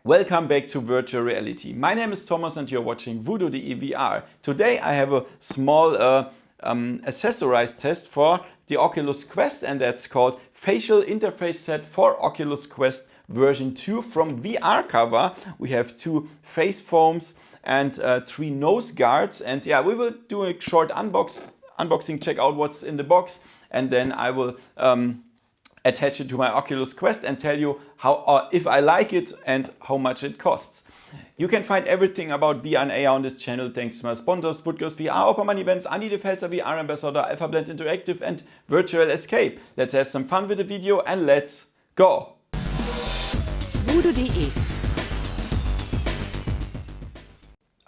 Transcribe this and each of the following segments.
Welcome back to Virtual Reality. My name is Thomas and you're watching VoodooDE VR. Today I have a small accessorized test for the Oculus Quest, and that's called Facial Interface Set for Oculus Quest version 2 from VRCover. We have 2 face foams and 3 nose guards, and yeah, we will do a short unboxing, check out what's in the box, and then I will attach it to my Oculus Quest and tell you how, if I like it and how much it costs. You can find everything about VR and AR on this channel thanks to my sponsors, Woodoo's VR, Opperman Events, Andi de Velser VR Ambassador, AlphaBlend Interactive and Virtual Escape. Let's have some fun with the video and let's go! VoodooDE.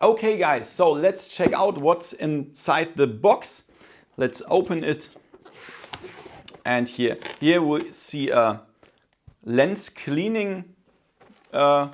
Okay guys, so let's check out what's inside the box. Let's open it. And here we see a lens cleaning tool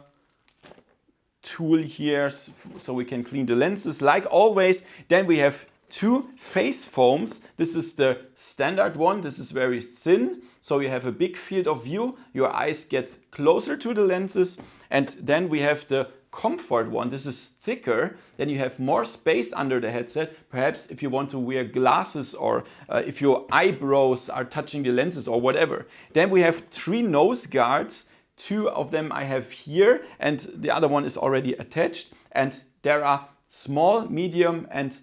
here, so we can clean the lenses like always. Then we have 2 face foams. This is the standard one. This is very thin, so you have a big field of view. Your eyes get closer to the lenses. And then we have the comfort one. This is thicker, then you have more space under the headset. Perhaps if you want to wear glasses or if your eyebrows are touching the lenses or whatever. Then we have 3 nose guards. 2 of them I have here and the other one is already attached. And there are small, medium and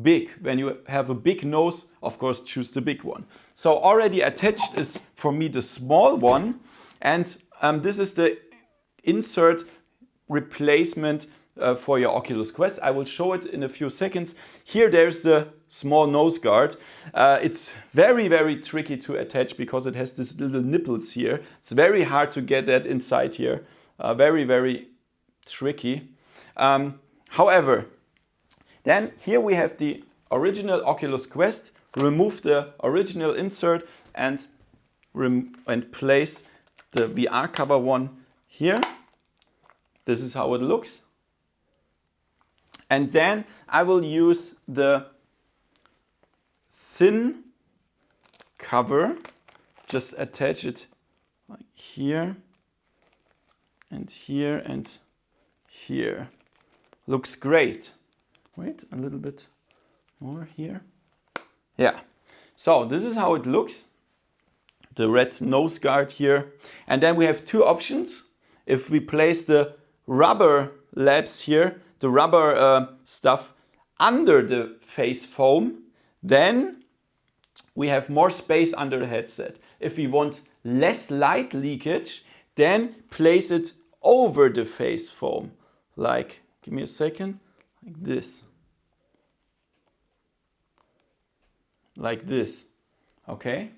big. When you have a big nose, of course choose the big one. So already attached is for me the small one, and this is the insert replacement for your Oculus Quest. I will show it in a few seconds. Here there's the small nose guard. It's very tricky to attach because it has these little nipples here. It's very hard to get that inside here. Very tricky. However, then here we have the original Oculus Quest. Remove the original insert and place the VRCover one here. This is how it looks. And then I will use the thin cover, just attach it like here and here and here. Looks great. Wait, a little bit more here. Yeah, so this is how it looks. The red nose guard here. And then we have 2 options. If we place the rubber labs here, the rubber stuff under the face foam, then we have more space under the headset. If we want less light leakage, then place it over the face foam. Like, give me a second, like this. Like this, okay?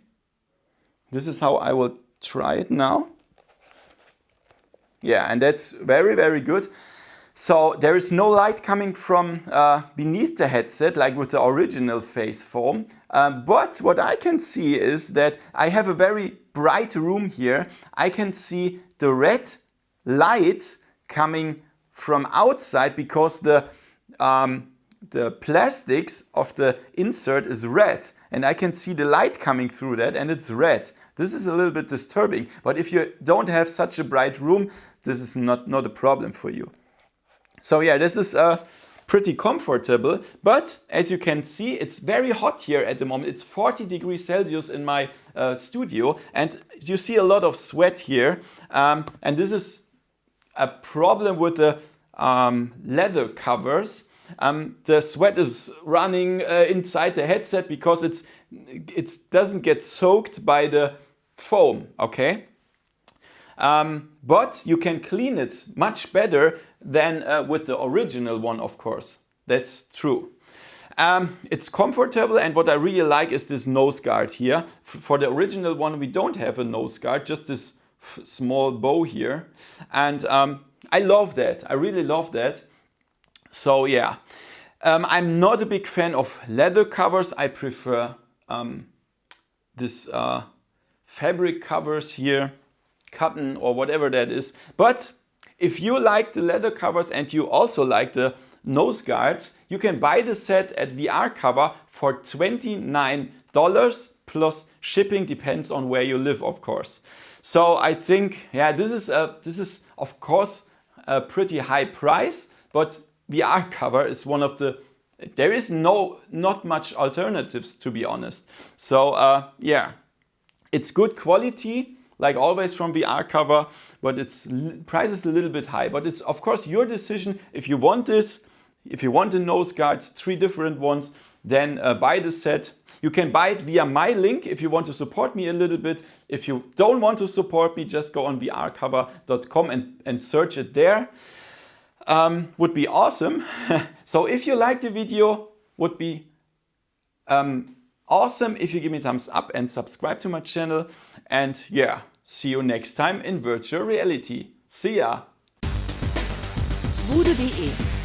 This is how I will try it now. Yeah, and that's very good. So there is no light coming from beneath the headset like with the original face foam. But what I can see is that I have a very bright room here. I can see the red light coming from outside because the plastics of the insert is red. And I can see the light coming through that and it's red. This is a little bit disturbing, but if you don't have such a bright room, this is not a problem for you. So yeah, this is pretty comfortable, but as you can see, it's very hot here at the moment. It's 40 degrees Celsius in my studio, and you see a lot of sweat here. And this is a problem with the leather covers. The sweat is running inside the headset because it doesn't get soaked by the foam, okay? But you can clean it much better than with the original one, of course. That's true. It's comfortable, and what I really like is this nose guard here. For the original one, we don't have a nose guard, just this small bow here. And I love that. I really love that. So yeah, I'm not a big fan of leather covers. I prefer this fabric covers here, cotton or whatever that is. But if you like the leather covers and you also like the nose guards, you can buy the set at VRCover for $29 plus shipping, depends on where you live, of course. So I think, yeah, this is of course a pretty high price, but VRCover is one of the, there is not much alternatives, to be honest. So yeah, it's good quality, like always from VRCover, but its price is a little bit high. But it's of course your decision. If you want this, if you want the nose guards, 3 different ones, then buy the set. You can buy it via my link if you want to support me a little bit. If you don't want to support me, just go on vrcover.com and search it there. Would be awesome. So if you like the video, would be awesome if you give me a thumbs up and subscribe to my channel. And yeah, see you next time in virtual reality. See ya! VoodooDE